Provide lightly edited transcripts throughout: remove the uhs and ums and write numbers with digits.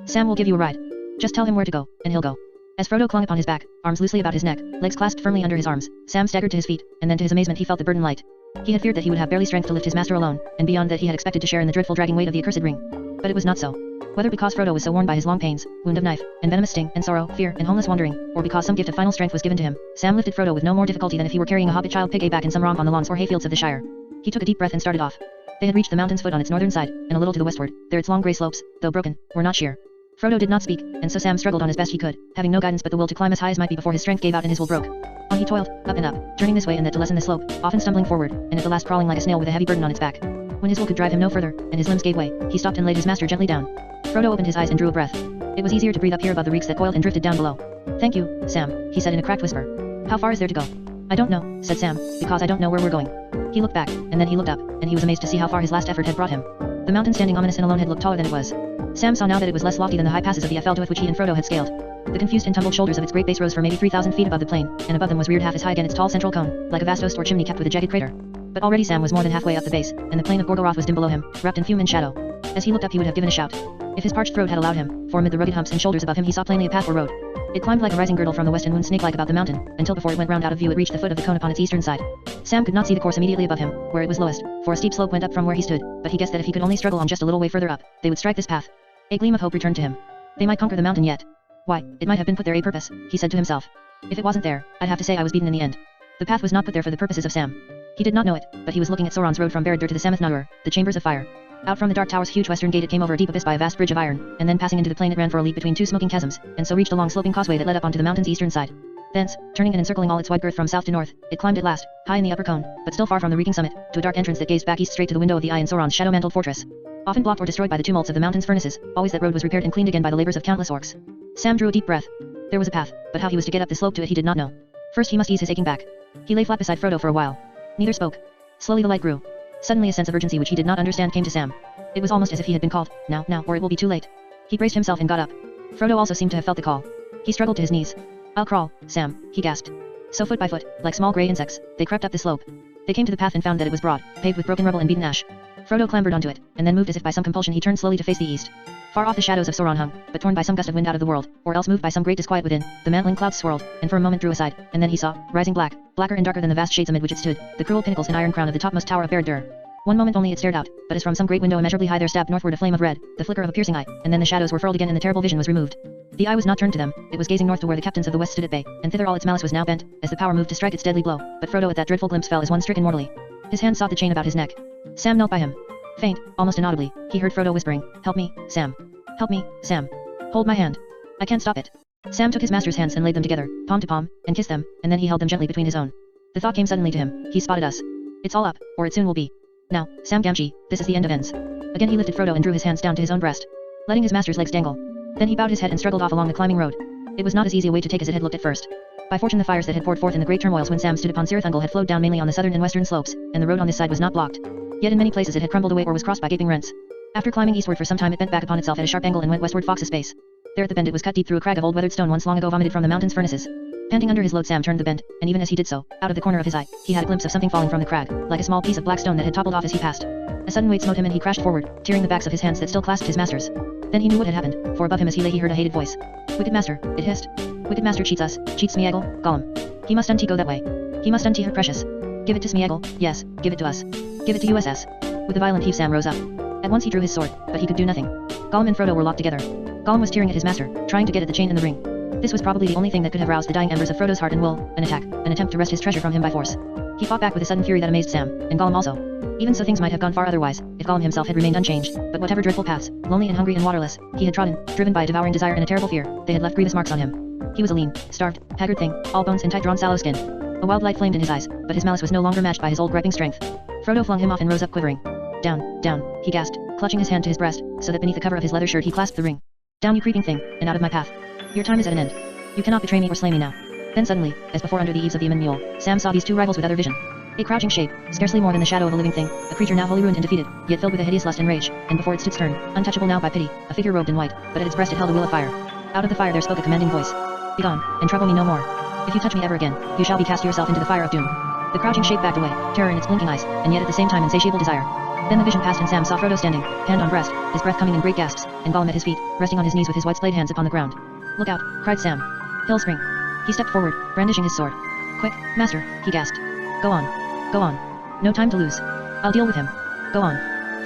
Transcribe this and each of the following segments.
Sam will give you a ride. Just tell him where to go, and he'll go. As Frodo clung upon his back, arms loosely about his neck, legs clasped firmly under his arms, Sam staggered to his feet, and then to his amazement he felt the burden light. He had feared that he would have barely strength to lift his master alone, and beyond that he had expected to share in the dreadful dragging weight of the accursed ring. But it was not so. Whether because Frodo was so worn by his long pains, wound of knife, and venomous sting, and sorrow, fear, and homeless wandering, or because some gift of final strength was given to him, Sam lifted Frodo with no more difficulty than if he were carrying a hobbit child pig back in some romp on the lawns or hayfields of the Shire. He took a deep breath and started off. They had reached the mountain's foot on its northern side, and a little to the westward, there its long grey slopes, though broken, were not sheer. Frodo did not speak, and so Sam struggled on as best he could, having no guidance but the will to climb as high as might be before his strength gave out and his will broke. On he toiled, up and up, turning this way and that to lessen the slope, often stumbling forward, and at the last crawling like a snail with a heavy burden on its back. When his will could drive him no further, and his limbs gave way, he stopped and laid his master gently down. Frodo opened his eyes and drew a breath. It was easier to breathe up here above the reeks that coiled and drifted down below. "Thank you, Sam," he said in a cracked whisper. "How far is there to go?" "I don't know," said Sam, "because I don't know where we're going." He looked back, and then he looked up, and he was amazed to see how far his last effort had brought him. The mountain standing ominous and alone had looked taller than it was. Sam saw now that it was less lofty than the high passes of the Efelduath which he and Frodo had scaled. The confused and tumbled shoulders of its great base rose for maybe 3,000 feet above the plain, and above them was reared half as high again its tall central cone, like a vast oast or chimney capped with a jagged crater. But already Sam was more than halfway up the base, and the plain of Gorgoroth was dim below him, wrapped in fume and shadow. As he looked up he would have given a shout, if his parched throat had allowed him, for amid the rugged humps and shoulders above him he saw plainly a path or road. It climbed like a rising girdle from the west and wound snake-like about the mountain, until before it went round out of view it reached the foot of the cone upon its eastern side. Sam could not see the course immediately above him, where it was lowest, for a steep slope went up from where he stood, but he guessed that if he could only struggle on just a little way further up, they would strike this path. A gleam of hope returned to him. They might conquer the mountain yet. Why, it might have been put there a purpose, he said to himself. If it wasn't there, I'd have to say I was beaten in the end. The path was not put there for the purposes of Sam. He did not know it, but he was looking at Sauron's road from Barad-dûr to the Sammath Naur, the Chambers of Fire. Out from the Dark Tower's huge western gate it came over a deep abyss by a vast bridge of iron, and then passing into the plain it ran for a league between two smoking chasms, and so reached a long sloping causeway that led up onto the mountain's eastern side. Thence, turning and encircling all its wide girth from south to north, it climbed at last, high in the upper cone, but still far from the reeking summit, to a dark entrance that gazed back east straight to the window of the eye in Sauron's shadow-mantled fortress. Often blocked or destroyed by the tumults of the mountain's furnaces, always that road was repaired and cleaned again by the labors of countless orcs. Sam drew a deep breath. There was a path, but how he was to get up the slope to it he did not know. First he must ease his aching back. He lay flat beside Frodo for a while. Neither spoke. Slowly the light grew. Suddenly a sense of urgency which he did not understand came to Sam. It was almost as if he had been called, now, or it will be too late. He braced himself and got up. Frodo also seemed to have felt the call. He struggled to his knees. "I'll crawl, Sam," he gasped. So foot by foot, like small grey insects, they crept up the slope. They came to the path and found that it was broad, paved with broken rubble and beaten ash. Frodo clambered onto it, and then moved as if by some compulsion he turned slowly to face the east. Far off the shadows of Sauron hung, but torn by some gust of wind out of the world, or else moved by some great disquiet within, the mantling clouds swirled, and for a moment drew aside, and then he saw, rising blacker and darker than the vast shades amid which it stood, the cruel pinnacles and iron crown of the topmost tower of Barad-dûr. One moment only it stared out, but as from some great window immeasurably high there stabbed northward a flame of red, the flicker of a piercing eye, and then the shadows were furled again and the terrible vision was removed. The eye was not turned to them, it was gazing north to where the captains of the west stood at bay, and thither all its malice was now bent, as the power moved to strike its deadly blow, but Frodo at that dreadful glimpse fell as one stricken mortally. His hand sought the chain about his neck. Sam knelt by him. Faint, almost inaudibly, he heard Frodo whispering, "Help me, Sam. Help me, Sam. Hold my hand. I can't stop it." Sam took his master's hands and laid them together, palm to palm, and kissed them, and then he held them gently between his own. The thought came suddenly to him, he spotted us. It's all up, or it soon will be. Now, Sam Gamgee, this is the end of ends. Again he lifted Frodo and drew his hands down to his own breast, letting his master's legs dangle. Then he bowed his head and struggled off along the climbing road. It was not as easy a way to take as it had looked at first. By fortune the fires that had poured forth in the great turmoils when Sam stood upon Cirith Ungol had flowed down mainly on the southern and western slopes, and the road on this side was not blocked. Yet in many places it had crumbled away or was crossed by gaping rents. After climbing eastward for some time it bent back upon itself at a sharp angle and went westward Fox's space. There at the bend it was cut deep through a crag of old weathered stone once long ago vomited from the mountain's furnaces. Panting under his load Sam turned the bend, and even as he did so, out of the corner of his eye, he had a glimpse of something falling from the crag, like a small piece of black stone that had toppled off as he passed. A sudden weight smote him and he crashed forward, tearing the backs of his hands that still clasped his master's. Then he knew what had happened, for above him as he lay he heard a hated voice. "Wicked master," it hissed. "Wicked master cheats us, cheats Smeagol, Gollum. He must untee go that way. He must untee her precious. Give it to Smeagol, yes, give it to us. Give it to USS. With a violent heave Sam rose up. At once he drew his sword, but he could do nothing. Gollum and Frodo were locked together. Gollum was tearing at his master, trying to get at the chain and the ring. This was probably the only thing that could have roused the dying embers of Frodo's heart and will, an attack, an attempt to wrest his treasure from him by force. He fought back with a sudden fury that amazed Sam, and Gollum also. Even so things might have gone far otherwise, if Gollum himself had remained unchanged, but whatever dreadful paths, lonely and hungry and waterless, he had trodden, driven by a devouring desire and a terrible fear, they had left grievous marks on him. He was a lean, starved, haggard thing, all bones and tight-drawn sallow skin. A wild light flamed in his eyes, but his malice was no longer matched by his old griping strength. Frodo flung him off and rose up quivering. Down, down, he gasped, clutching his hand to his breast, so that beneath the cover of his leather shirt he clasped the ring. Down you creeping thing, and out of my path. Your time is at an end. You cannot betray me or slay me now. Then suddenly, as before under the eaves of the Emyn Muil, Sam saw these two rivals with other vision. A crouching shape, scarcely more than the shadow of a living thing, a creature now wholly ruined and defeated, yet filled with a hideous lust and rage, and before it stood stern, untouchable now by pity, a figure robed in white, but at its breast it held a wheel of fire. Out of the fire there spoke a commanding voice. Begone, and trouble me no more. If you touch me ever again, you shall be cast yourself into the fire of doom. The crouching shape backed away, terror in its blinking eyes, and yet at the same time insatiable desire. Then the vision passed and Sam saw Frodo standing, hand on breast, his breath coming in great gasps, and Gollum at his feet, resting on his knees with his white splayed hands upon the ground. "Look out!" cried Sam. "He'll spring." He stepped forward, brandishing his sword. "Quick, master," he gasped. "Go on. Go on. No time to lose. I'll deal with him. Go on."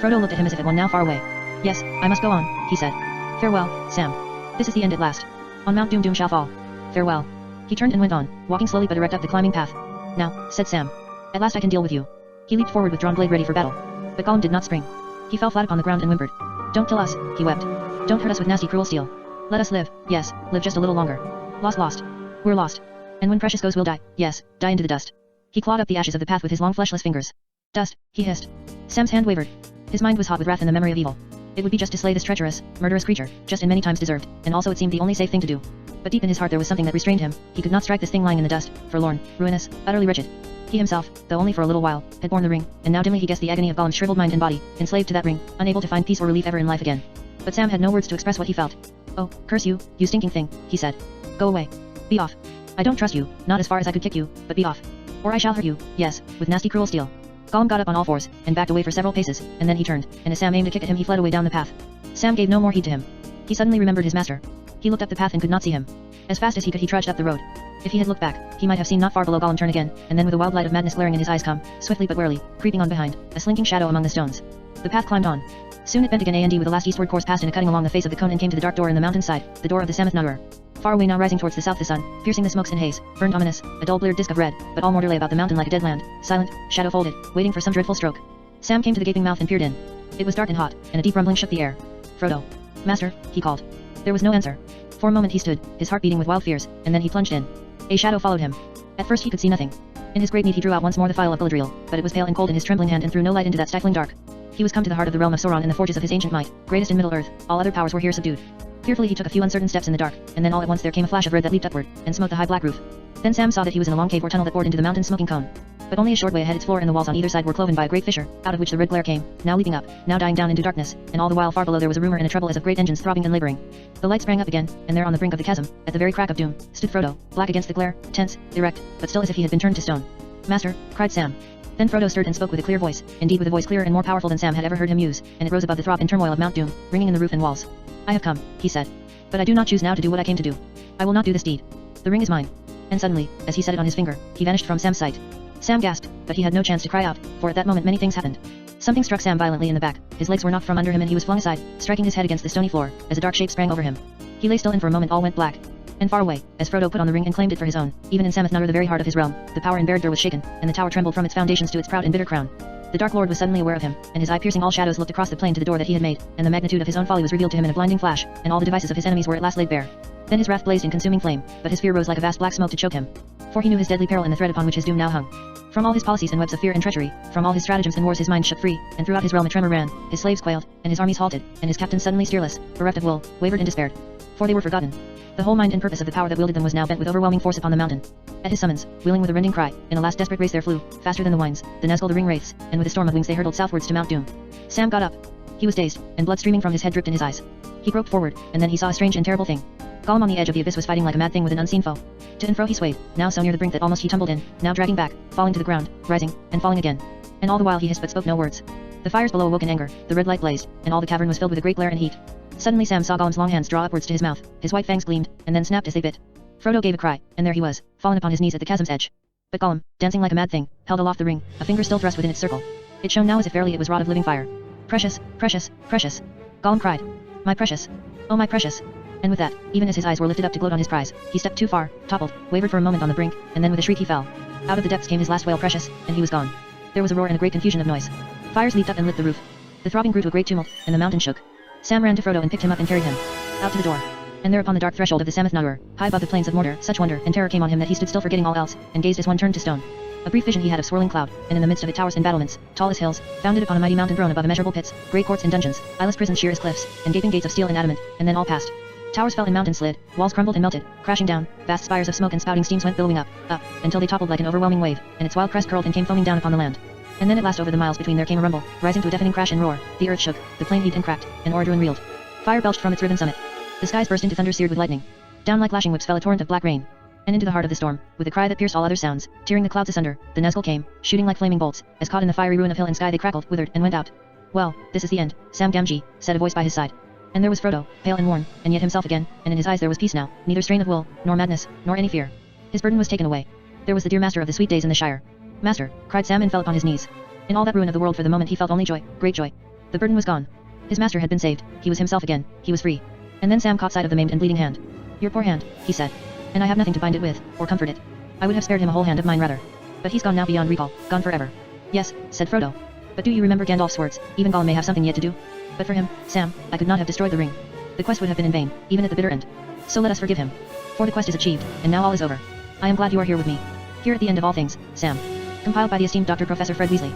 Frodo looked at him as if at one now far away. "Yes, I must go on," he said. "Farewell, Sam. This is the end at last. On Mount Doom shall fall. Farewell." He turned and went on, walking slowly but erect up the climbing path. "Now," said Sam. "At last I can deal with you." He leaped forward with drawn blade ready for battle. But Gollum did not spring. He fell flat upon the ground and whimpered. "Don't kill us," he wept. "Don't hurt us with nasty cruel steel. Let us live, yes, live just a little longer. Lost. We're lost. And when Precious goes we'll die, yes, die into the dust." He clawed up the ashes of the path with his long fleshless fingers. "Dust," he hissed. Sam's hand wavered. His mind was hot with wrath and the memory of evil. It would be just to slay this treacherous, murderous creature, just and many times deserved, and also it seemed the only safe thing to do. But deep in his heart there was something that restrained him. He could not strike this thing lying in the dust, forlorn, ruinous, utterly wretched. He himself, though only for a little while, had borne the ring, and now dimly he guessed the agony of Gollum's shriveled mind and body, enslaved to that ring, unable to find peace or relief ever in life again. But Sam had no words to express what he felt. "Oh, curse you, you stinking thing," he said. "Go away. Be off. I don't trust you, not as far as I could kick you, but be off. Or I shall hurt you, yes, with nasty cruel steel." Gollum got up on all fours, and backed away for several paces, and then he turned, and as Sam aimed a kick at him he fled away down the path. Sam gave no more heed to him. He suddenly remembered his master. He looked up the path and could not see him. As fast as he could he trudged up the road. If he had looked back, he might have seen not far below Gollum turn again, and then with a wild light of madness glaring in his eyes come, swiftly but warily, creeping on behind, a slinking shadow among the stones. The path climbed on. Soon it bent again and with a last eastward course passed in a cutting along the face of the cone and came to the dark door in the mountainside, the door of the Sammath Naur. Far away now rising towards the south the sun, piercing the smokes and haze, burned ominous, a dull bleared disk of red, but all Mordor lay about the mountain like a dead land, silent, shadow folded, waiting for some dreadful stroke. Sam came to the gaping mouth and peered in. It was dark and hot, and a deep rumbling shook the air. "Frodo. Master," he called. There was no answer. For a moment he stood, his heart beating with wild fears, and then he plunged in. A shadow followed him. At first he could see nothing. In his great need he drew out once more the phial of Galadriel, but it was pale and cold in his trembling hand and threw no light into that stifling dark. He was come to the heart of the realm of Sauron in the forges of his ancient might, greatest in Middle-earth, all other powers were here subdued. Fearfully he took a few uncertain steps in the dark, and then all at once there came a flash of red that leaped upward, and smote the high black roof. Then Sam saw that he was in a long cave or tunnel that bored into the mountain's smoking cone. But only a short way ahead its floor and the walls on either side were cloven by a great fissure, out of which the red glare came, now leaping up, now dying down into darkness, and all the while far below there was a rumor and a trouble as of great engines throbbing and laboring. The light sprang up again, and there on the brink of the chasm, at the very crack of doom, stood Frodo, black against the glare, tense, erect, but still as if he had been turned to stone. "Master," cried Sam. Then Frodo stirred and spoke with a clear voice, indeed with a voice clearer and more powerful than Sam had ever heard him use, and it rose above the throb and turmoil of Mount Doom, ringing in the roof and walls. "I have come," he said. "But I do not choose now to do what I came to do. I will not do this deed. The ring is mine." And suddenly, as he set it on his finger, he vanished from Sam's sight. Sam gasped, but he had no chance to cry out, for at that moment many things happened. Something struck Sam violently in the back, his legs were knocked from under him and he was flung aside, striking his head against the stony floor, as a dark shape sprang over him. He lay still and for a moment all went black. And far away, as Frodo put on the ring and claimed it for his own, even in Sammath Naur the very heart of his realm, the power in Barad-dûr was shaken, and the tower trembled from its foundations to its proud and bitter crown. The Dark Lord was suddenly aware of him, and his eye piercing all shadows looked across the plain to the door that he had made, and the magnitude of his own folly was revealed to him in a blinding flash, and all the devices of his enemies were at last laid bare. Then his wrath blazed in consuming flame, but his fear rose like a vast black smoke to choke him. For he knew his deadly peril and the thread upon which his doom now hung. From all his policies and webs of fear and treachery, from all his stratagems and wars his mind shook free, and throughout his realm a tremor ran, his slaves quailed, and his armies halted, and his captains suddenly steerless, bereft of will, wavered and despaired. For they were forgotten. The whole mind and purpose of the power that wielded them was now bent with overwhelming force upon the mountain. At his summons, wheeling with a rending cry, in a last desperate race there flew, faster than the winds, the Nazgul the ring wraiths, and with a storm of wings they hurtled southwards to Mount Doom. Sam got up. He was dazed, and blood streaming from his head dripped in his eyes. He groped forward, and then he saw a strange and terrible thing. Gollum on the edge of the abyss was fighting like a mad thing with an unseen foe. To and fro he swayed, now so near the brink that almost he tumbled in, now dragging back, falling to the ground, rising, and falling again. And all the while he hissed but spoke no words. The fires below awoke in anger, the red light blazed, and all the cavern was filled with a great glare and heat. Suddenly Sam saw Gollum's long hands draw upwards to his mouth, his white fangs gleamed, and then snapped as they bit. Frodo gave a cry, and there he was, fallen upon his knees at the chasm's edge. But Gollum, dancing like a mad thing, held aloft the ring, a finger still thrust within its circle. It shone now as if verily it was wrought of living fire. "Precious, precious, precious!" Gollum cried. "My precious! Oh my precious!" And with that, even as his eyes were lifted up to gloat on his prize, he stepped too far, toppled, wavered for a moment on the brink, and then with a shriek he fell. Out of the depths came his last wail, "Precious," and he was gone. There was a roar and a great confusion of noise. Fires leaped up and lit the roof. The throbbing grew to a great tumult, and the mountain shook. Sam ran to Frodo and picked him up and carried him out to the door. And there upon the dark threshold of the Sammath Naur, high above the plains of Mordor, such wonder and terror came on him that he stood still forgetting all else, and gazed as one turned to stone. A brief vision he had of swirling cloud, and in the midst of it towers and battlements, tall as hills, founded upon a mighty mountain throne above immeasurable pits, great courts and dungeons, eyeless prisons sheer as cliffs, and gaping gates of steel and adamant, and then all passed. Towers fell and mountains slid, walls crumbled and melted, crashing down, vast spires of smoke and spouting steams went billowing up, up, until they toppled like an overwhelming wave, and its wild crest curled and came foaming down upon the land. And then at last over the miles between there came a rumble, rising to a deafening crash and roar, the earth shook, the plain heaved and cracked, and Orodruin reeled. Fire belched from its riven summit. The skies burst into thunder seared with lightning. Down like lashing whips fell a torrent of black rain. And into the heart of the storm, with a cry that pierced all other sounds, tearing the clouds asunder, the Nazgul came, shooting like flaming bolts, as caught in the fiery ruin of hill and sky they crackled, withered, and went out. Well, this is the end, Sam Gamgee, said a voice by his side. And there was Frodo, pale and worn, and yet himself again, and in his eyes there was peace now, neither strain of wool, nor madness, nor any fear. His burden was taken away. There was the dear master of the sweet days in the Shire. Master, cried Sam and fell upon his knees. In all that ruin of the world for the moment he felt only joy, great joy. The burden was gone. His master had been saved, he was himself again, he was free. And then Sam caught sight of the maimed and bleeding hand. Your poor hand, he said. And I have nothing to bind it with, or comfort it. I would have spared him a whole hand of mine rather. But he's gone now beyond recall, gone forever. Yes, said Frodo. But do you remember Gandalf's words, even Gollum may have something yet to do? But for him, Sam, I could not have destroyed the ring. The quest would have been in vain, even at the bitter end. So let us forgive him. For the quest is achieved, and now all is over. I am glad you are here with me. Here at the end of all things, Sam. Compiled by the esteemed Dr. Professor Fred Weasley.